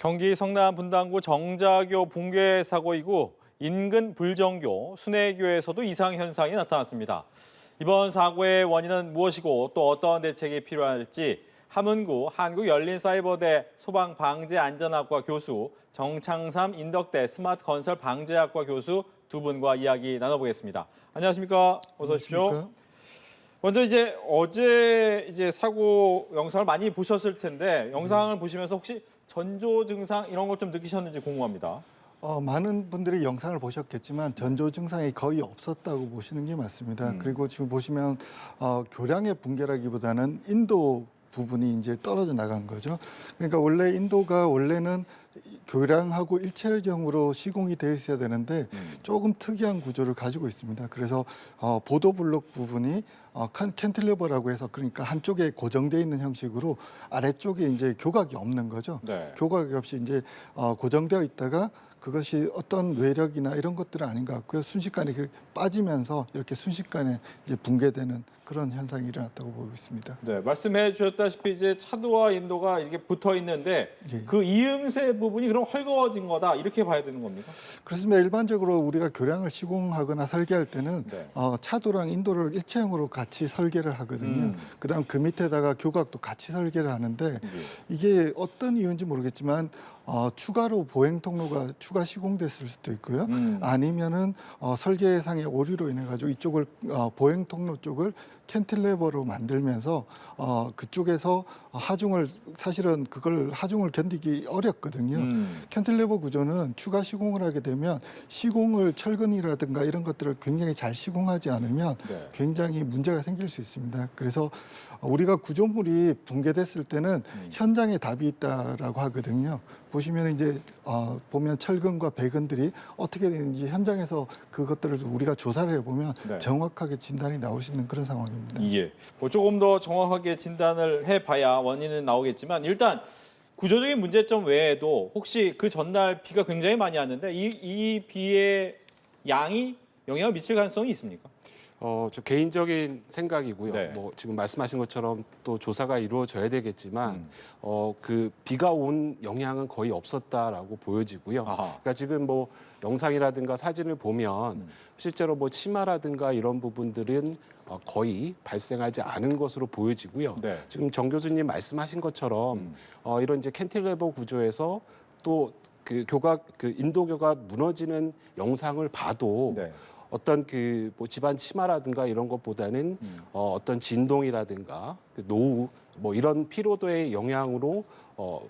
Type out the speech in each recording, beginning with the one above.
경기 성남 분당구 정자교 붕괴 사고 이후 인근 불정교, 순회교에서도 이상 현상이 나타났습니다. 이번 사고의 원인은 무엇이고 또 어떤 대책이 필요할지 함은구 한국열린사이버대 소방방재안전학과 교수, 정창삼 인덕대 스마트건설방재학과 교수 두 분과 이야기 나눠보겠습니다. 안녕하십니까? 어서 오십시오. 먼저 어제 사고 영상을 많이 보셨을 텐데 영상을 보시면서 혹시 전조 증상 이런 걸 좀 느끼셨는지 궁금합니다. 많은 분들이 영상을 보셨겠지만 전조 증상이 거의 없었다고 보시는 게 맞습니다. 그리고 지금 보시면 교량의 붕괴라기보다는 인도 부분이 이제 떨어져 나간 거죠. 그러니까 원래 인도가 원래는 교량하고 일체형으로 시공이 되어 있어야 되는데 조금 특이한 구조를 가지고 있습니다. 그래서 보도블록 부분이 캔틸레버라고 해서 그러니까 한쪽에 고정되어 있는 형식으로 아래쪽에 이제 교각이 없는 거죠. 네. 교각이 없이 이제 고정되어 있다가 그것이 어떤 외력이나 이런 것들은 아닌 것 같고요. 순식간에 빠지면서 이렇게 순식간에 이제 붕괴되는 그런 현상이 일어났다고 보고 있습니다. 네, 말씀해 주셨다시피 이제 차도와 인도가 이렇게 붙어 있는데 예. 그 이음새 부분이 그럼 헐거워진 거다 이렇게 봐야 되는 겁니까? 그렇습니다. 일반적으로 우리가 교량을 시공하거나 설계할 때는 네. 차도랑 인도를 일체형으로 같이 설계를 하거든요. 그다음 그 밑에다가 교각도 같이 설계를 하는데 이게 어떤 이유인지 모르겠지만 추가로 보행 통로가 추가 시공됐을 수도 있고요. 아니면은 설계상의 오류로 인해 가지고 이쪽을 보행 통로 쪽을 캔틸레버로 만들면서 그쪽에서 사실은 그걸 하중을 견디기 어렵거든요. 캔틸레버 구조는 추가 시공을 하게 되면 시공을 철근이라든가 이런 것들을 굉장히 잘 시공하지 않으면 네. 굉장히 문제가 생길 수 있습니다. 그래서 우리가 구조물이 붕괴됐을 때는 현장에 답이 있다라고 하거든요. 보시면 이제 보면 철근과 배근들이 어떻게 되는지 현장에서 그것들을 우리가 조사를 해보면 네. 정확하게 진단이 나올 수 있는 그런 상황입니다. 예. 뭐 조금 더 정확하게 진단을 해봐야 원인은 나오겠지만 일단 구조적인 문제점 외에도 혹시 그 전날 비가 굉장히 많이 왔는데 이 비의 양이 영향을 미칠 가능성이 있습니까? 저 개인적인 생각이고요. 네. 뭐 지금 말씀하신 것처럼 또 조사가 이루어져야 되겠지만 그 비가 온 영향은 거의 없었다라고 보여지고요. 아하. 그러니까 지금 뭐 영상이라든가 사진을 보면 실제로 뭐 치마라든가 이런 부분들은 거의 발생하지 않은 것으로 보여지고요. 네. 지금 정 교수님 말씀하신 것처럼 이런 이제 캔틸레버 구조에서 또 그 인도 교각 무너지는 영상을 봐도 네. 어떤 그 뭐 집안 치마라든가 이런 것보다는 어떤 진동이라든가 그 노후 뭐 이런 피로도의 영향으로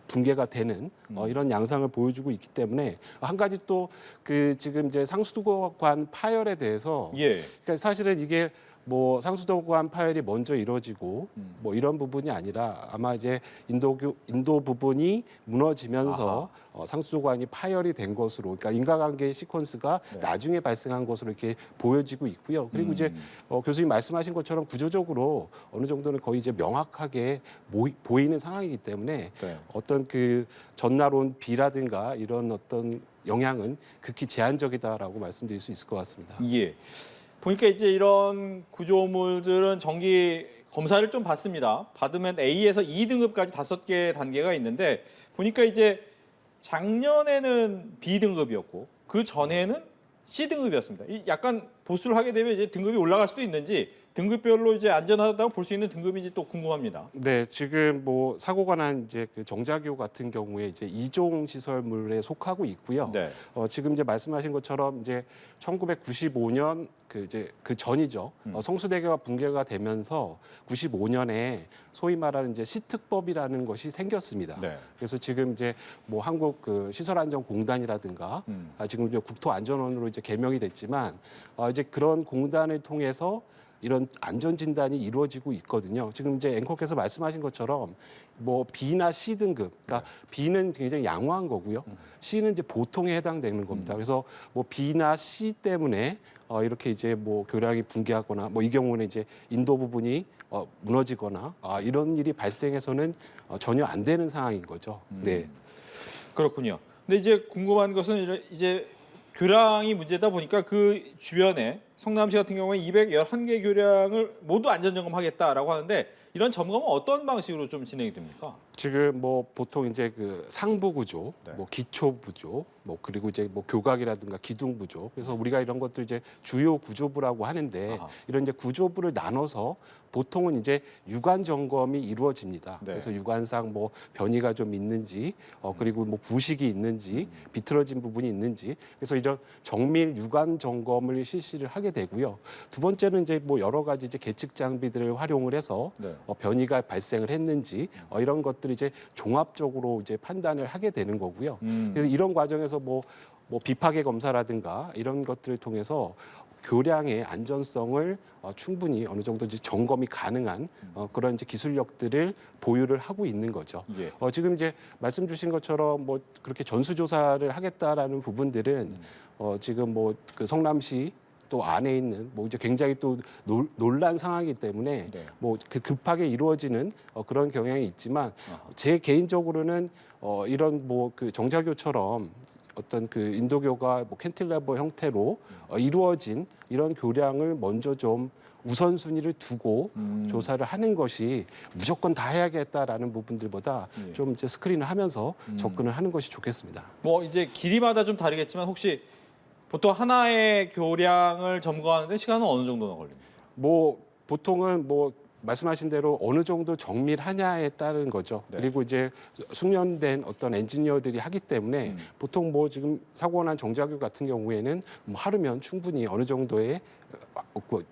붕괴가 되는 이런 양상을 보여주고 있기 때문에 한 가지 또 그 지금 이제 상수도관 파열에 대해서 예. 그러니까 사실은 이게 뭐 상수도관 파열이 먼저 이루어지고 뭐 이런 부분이 아니라 아마 이제 인도 부분이 무너지면서 상수도관이 파열이 된 것으로 그러니까 인과관계 시퀀스가 네. 나중에 발생한 것으로 이렇게 보여지고 있고요. 그리고 이제 교수님 말씀하신 것처럼 구조적으로 어느 정도는 거의 이제 명확하게 보이는 상황이기 때문에 네. 어떤 그 전날 온 비라든가 이런 어떤 영향은 극히 제한적이다라고 말씀드릴 수 있을 것 같습니다. 예. 보니까 이제 이런 구조물들은 정기 검사를 좀 받습니다. 받으면 A에서 E 등급까지 5개 단계가 있는데 보니까 이제 작년에는 B등급이었고 그 전에는 C등급이었습니다. 약간 보수를 하게 되면 이제 등급이 올라갈 수도 있는지 등급별로 이제 안전하다고 볼 수 있는 등급인지 또 궁금합니다. 네, 지금 뭐 사고가 난 이제 그 정자교 같은 경우에 이제 2종 시설물에 속하고 있고요. 네. 지금 이제 말씀하신 것처럼 이제 1995년 그 전이죠. 성수대교가 붕괴가 되면서 95년에 소위 말하는 이제 시특법이라는 것이 생겼습니다. 네. 그래서 지금 이제 뭐 한국 그 시설안전공단이라든가 지금 이제 국토안전원으로 이제 개명이 됐지만 이제 그런 공단을 통해서 이런 안전 진단이 이루어지고 있거든요. 지금 이제 앵커께서 말씀하신 것처럼 뭐 B나 C 등급, 그러니까 B는 굉장히 양호한 거고요. C는 이제 보통에 해당되는 겁니다. 그래서 뭐 B나 C 때문에 이렇게 이제 뭐 교량이 붕괴하거나 뭐 이 경우는 이제 인도 부분이 무너지거나 이런 일이 발생해서는 전혀 안 되는 상황인 거죠. 네. 그렇군요. 근데 이제 궁금한 것은 이제 교량이 문제다 보니까 그 주변에 성남시 같은 경우에 211개 교량을 모두 안전점검하겠다라고 하는데 이런 점검은 어떤 방식으로 좀 진행이 됩니까? 지금 뭐 보통 이제 그 상부 구조, 네. 뭐 기초 구조, 뭐 그리고 이제 뭐 교각이라든가 기둥 구조. 그래서 우리가 이런 것들 이제 주요 구조부라고 하는데 아하. 이런 이제 구조부를 나눠서 보통은 이제 유관 점검이 이루어집니다. 네. 그래서 유관상 뭐 변이가 좀 있는지, 그리고 뭐 부식이 있는지, 비틀어진 부분이 있는지, 그래서 이런 정밀 유관 점검을 실시를 하게 되고요. 두 번째는 이제 뭐 여러 가지 이제 계측 장비들을 활용을 해서 네. 변이가 발생을 했는지 이런 것들을 이제 종합적으로 이제 판단을 하게 되는 거고요. 그래서 이런 과정에서 뭐 비파괴 검사라든가 이런 것들을 통해서 교량의 안전성을 충분히 어느 정도 이제 점검이 가능한 그런 이제 기술력들을 보유를 하고 있는 거죠. 예. 지금 이제 말씀 주신 것처럼 뭐 그렇게 전수조사를 하겠다라는 부분들은 지금 뭐 그 성남시 또 안에 있는 뭐 이제 굉장히 또 논란 상황이기 때문에 네. 뭐 그 급하게 이루어지는 그런 경향이 있지만 제 개인적으로는 이런 뭐 그 정자교처럼 어떤 그 인도교가 뭐 캔틸레버 형태로 이루어진 이런 교량을 먼저 좀 우선순위를 두고 조사를 하는 것이 무조건 다 해야겠다라는 부분들보다 예. 좀 이제 스크린을 하면서 접근을 하는 것이 좋겠습니다. 뭐 이제 길이마다 좀 다르겠지만 혹시 보통 하나의 교량을 점검하는데 시간은 어느 정도나 걸립니까? 뭐 보통은 뭐 말씀하신 대로 어느 정도 정밀하냐에 따른 거죠. 네. 그리고 이제 숙련된 어떤 엔지니어들이 하기 때문에 보통 뭐 지금 사고 난 정자교 같은 경우에는 뭐 하루면 충분히 어느 정도의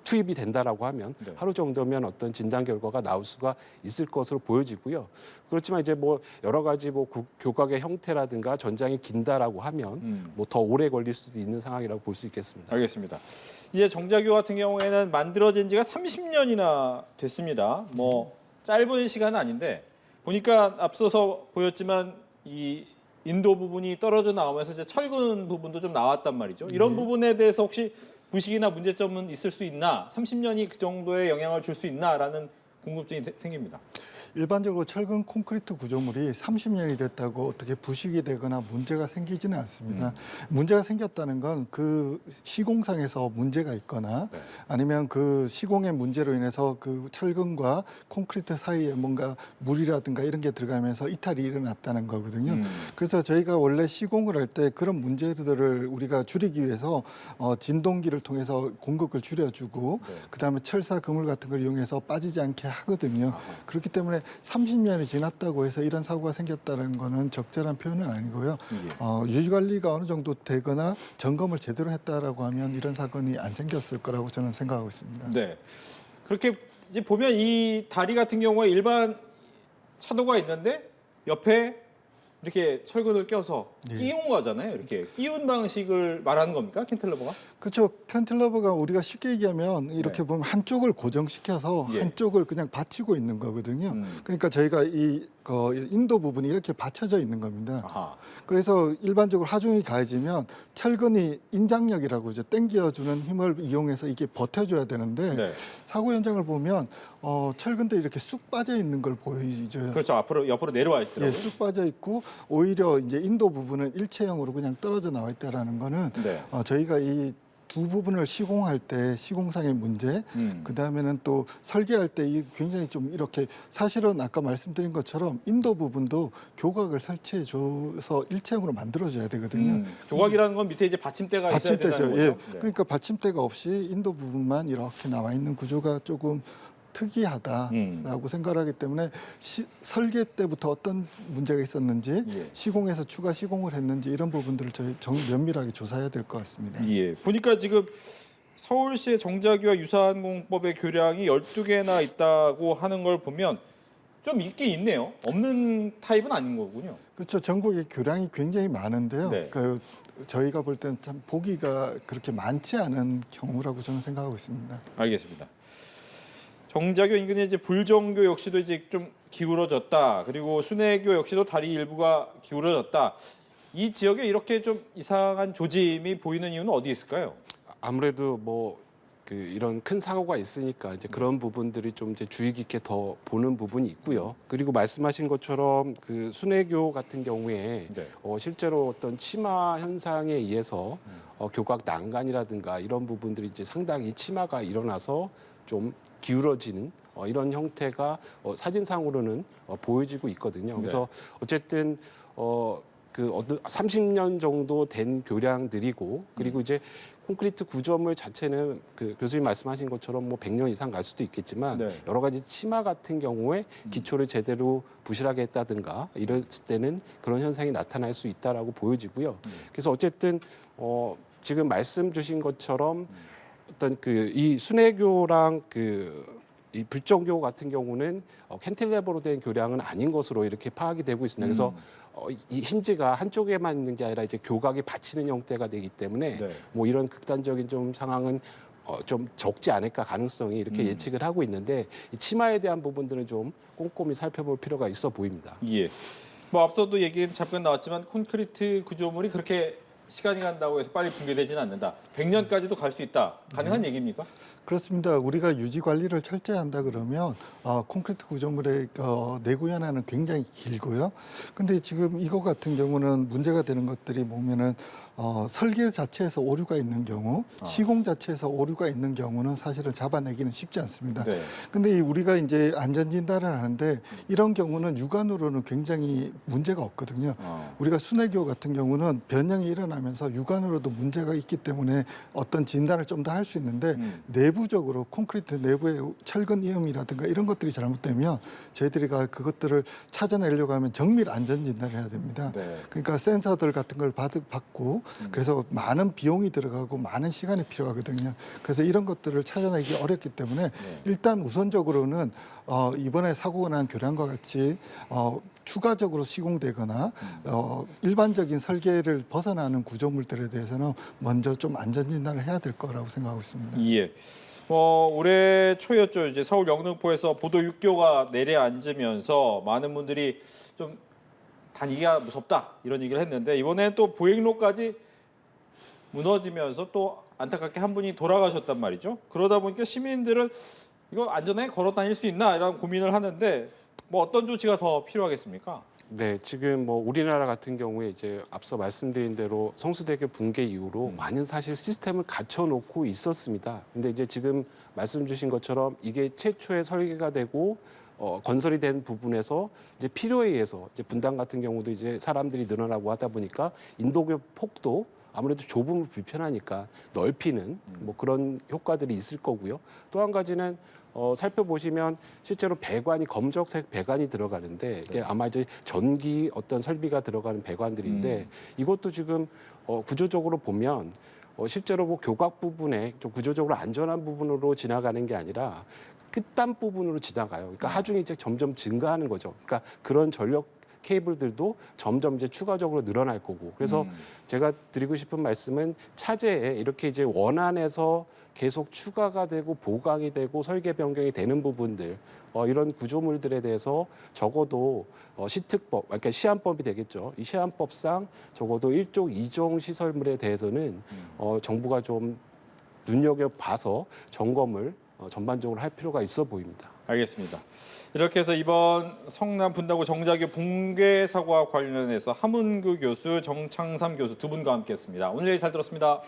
투입이 된다라고 하면 네. 하루 정도면 어떤 진단 결과가 나올 수가 있을 것으로 보여지고요. 그렇지만 이제 뭐 여러 가지 뭐 교각의 형태라든가 전장이 긴다라고 하면 뭐 더 오래 걸릴 수도 있는 상황이라고 볼 수 있겠습니다. 알겠습니다. 이제 정자교 같은 경우에는 만들어진 지가 30년이나 됐습니다. 뭐 짧은 시간은 아닌데 보니까 앞서서 보였지만 이 인도 부분이 떨어져 나오면서 이제 철근 부분도 좀 나왔단 말이죠. 이런 부분에 대해서 혹시 부식이나 문제점은 있을 수 있나? 30년이 그 정도의 영향을 줄 수 있나라는 궁금증이 생깁니다. 일반적으로 철근 콘크리트 구조물이 30년이 됐다고 어떻게 부식이 되거나 문제가 생기지는 않습니다. 문제가 생겼다는 건 그 시공상에서 문제가 있거나 네. 아니면 그 시공의 문제로 인해서 그 철근과 콘크리트 사이에 뭔가 물이라든가 이런 게 들어가면서 이탈이 일어났다는 거거든요. 그래서 저희가 원래 시공을 할 때 그런 문제들을 우리가 줄이기 위해서 진동기를 통해서 공급을 줄여주고 네. 그다음에 철사 그물 같은 걸 이용해서 빠지지 않게 하거든요. 그렇기 때문에 30년이 지났다고 해서 이런 사고가 생겼다는 거는 적절한 표현은 아니고요. 유지 관리가 어느 정도 되거나 점검을 제대로 했다라고 하면 이런 사건이 안 생겼을 거라고 저는 생각하고 있습니다. 네. 그렇게 이제 보면 이 다리 같은 경우에 일반 차도가 있는데 옆에 이렇게 철근을 껴서 예. 끼운 거잖아요. 이렇게 끼운 방식을 말하는 겁니까? 캔틀러버가? 그렇죠. 캔틸러버가 우리가 쉽게 얘기하면 이렇게 네. 보면 한쪽을 고정시켜서 예. 한쪽을 그냥 받치고 있는 거거든요. 그러니까 저희가 인도 부분이 이렇게 받쳐져 있는 겁니다. 아하. 그래서 일반적으로 하중이 가해지면 철근이 인장력이라고 이제 당겨주는 힘을 이용해서 이게 버텨줘야 되는데 네. 사고 현장을 보면 철근들이 이렇게 쑥 빠져 있는 걸 보이죠. 그렇죠. 옆으로 내려와 있더라고요. 예, 쑥 빠져 있고 오히려 이제 인도 부분은 일체형으로 그냥 떨어져 나와 있다라는 거는 네. 저희가 이 두 부분을 시공할 때 시공상의 문제, 그 다음에는 또 설계할 때 이 굉장히 좀 이렇게 사실은 아까 말씀드린 것처럼 인도 부분도 교각을 설치해 줘서 일체형으로 만들어줘야 되거든요. 교각이라는 건 밑에 이제 받침대가 있어야 된다는 받침대죠. 거죠. 예. 네. 그러니까 받침대가 없이 인도 부분만 이렇게 나와 있는 구조가 조금 특이하다라고 생각하기 때문에 설계 때부터 어떤 문제가 있었는지 예. 시공에서 추가 시공을 했는지 이런 부분들을 저희 면밀하게 조사해야 될 것 같습니다. 예. 보니까 지금 서울시의 정자교와 유사한 공법의 교량이 12개나 있다고 하는 걸 보면 좀 있긴 있네요. 없는 타입은 아닌 거군요. 그렇죠. 전국에 교량이 굉장히 많은데요. 네. 저희가 볼 때는 참 보기가 그렇게 많지 않은 경우라고 저는 생각하고 있습니다. 알겠습니다. 정자교 인근에 이제 불정교 역시도 이제 좀 기울어졌다. 그리고 순회교 역시도 다리 일부가 기울어졌다. 이 지역에 이렇게 좀 이상한 조짐이 보이는 이유는 어디 있을까요? 아무래도 뭐 그 이런 큰 사고가 있으니까 이제 그런 부분들이 좀 이제 주의 깊게 더 보는 부분이 있고요. 그리고 말씀하신 것처럼 그 순회교 같은 경우에 네. 실제로 어떤 치마 현상에 의해서 교각 난간이라든가 이런 부분들이 이제 상당히 치마가 일어나서 좀 기울어지는 이런 형태가 사진상으로는 보여지고 있거든요. 그래서 어쨌든 30년 정도 된 교량들이고 그리고 이제 콘크리트 구조물 자체는 그 교수님 말씀하신 것처럼 뭐 100년 이상 갈 수도 있겠지만 네. 여러 가지 치마 같은 경우에 기초를 제대로 부실하게 했다든가 이랬을 때는 그런 현상이 나타날 수 있다라고 보여지고요. 그래서 어쨌든 지금 말씀 주신 것처럼 어떤 이 순회교랑 이 불정교 같은 경우는 캔틸레버로 된 교량은 아닌 것으로 이렇게 파악이 되고 있습니다. 그래서 이 힌지가 한쪽에만 있는 게 아니라 이제 교각이 받치는 형태가 되기 때문에 네. 뭐 이런 극단적인 좀 상황은 좀 적지 않을까 가능성이 이렇게 예측을 하고 있는데 이 치마에 대한 부분들은 좀 꼼꼼히 살펴볼 필요가 있어 보입니다. 예. 뭐 앞서도 얘기 잠깐 나왔지만 콘크리트 구조물이 그렇게 시간이 간다고 해서 빨리 붕괴되지는 않는다. 100년까지도 갈 수 있다. 가능한 얘기입니까? 그렇습니다. 우리가 유지 관리를 철저히 한다 그러면 콘크리트 구조물의 내구 연한은 굉장히 길고요. 근데 지금 이거 같은 경우는 문제가 되는 것들이 보면은 설계 자체에서 오류가 있는 경우, 시공 자체에서 오류가 있는 경우는 사실은 잡아내기는 쉽지 않습니다. 네. 근데 우리가 이제 안전 진단을 하는데 이런 경우는 육안으로는 굉장히 문제가 없거든요. 우리가 순회교 같은 경우는 변형이 일어나면서 육안으로도 문제가 있기 때문에 어떤 진단을 좀 더 할 수 있는데 내부적으로 콘크리트 내부의 철근 이음이라든가 이런 것들이 잘못되면 저희들이가 그것들을 찾아내려고 하면 정밀 안전 진단을 해야 됩니다. 네. 그러니까 센서들 같은 걸 받고 그래서 많은 비용이 들어가고 많은 시간이 필요하거든요. 그래서 이런 것들을 찾아내기 어렵기 때문에 일단 우선적으로는 이번에 사고가 난 교량과 같이 추가적으로 시공되거나 일반적인 설계를 벗어나는 구조물들에 대해서는 먼저 좀 안전 진단을 해야 될 거라고 생각하고 있습니다. 예. 올해 초였죠. 이제 서울 영등포에서 보도 6교가 내려앉으면서 많은 분들이 좀 다니기가 무섭다 이런 얘기를 했는데 이번에 또 보행로까지 무너지면서 또 안타깝게 한 분이 돌아가셨단 말이죠. 그러다 보니까 시민들은 이거 안전하게 걸어 다닐 수 있나 이런 고민을 하는데 뭐 어떤 조치가 더 필요하겠습니까? 네, 지금 뭐 우리나라 같은 경우에 이제 앞서 말씀드린 대로 성수대교 붕괴 이후로 많은 사실 시스템을 갖춰놓고 있었습니다. 근데 이제 지금 말씀 주신 것처럼 이게 최초의 설계가 되고 건설이 된 부분에서 이제 필요에 의해서 이제 분당 같은 경우도 이제 사람들이 늘어나고 하다 보니까 인도교 폭도 아무래도 좁으면 불편하니까 넓히는 뭐 그런 효과들이 있을 거고요. 또 한 가지는 살펴보시면 실제로 배관이 검정색 배관이 들어가는데 이게 아마 이제 전기 어떤 설비가 들어가는 배관들인데 이것도 지금 구조적으로 보면 실제로 뭐 교각 부분에 좀 구조적으로 안전한 부분으로 지나가는 게 아니라 끝단 부분으로 지나가요. 그러니까 하중이 이제 점점 증가하는 거죠. 그러니까 그런 전력 케이블들도 점점 이제 추가적으로 늘어날 거고. 그래서 제가 드리고 싶은 말씀은 차제에 이렇게 이제 원안에서 계속 추가가 되고 보강이 되고 설계 변경이 되는 부분들 이런 구조물들에 대해서 적어도 시특법, 그러니까 시안법이 되겠죠. 이 시안법상 적어도 1종, 2종 시설물에 대해서는 정부가 좀 눈여겨봐서 점검을 전반적으로 할 필요가 있어 보입니다. 알겠습니다. 이렇게 해서 이번 성남 분당구 정자교 붕괴 사고와 관련해서 함은구 교수, 정창삼 교수 두 분과 함께했습니다. 오늘 얘기 잘 들었습니다.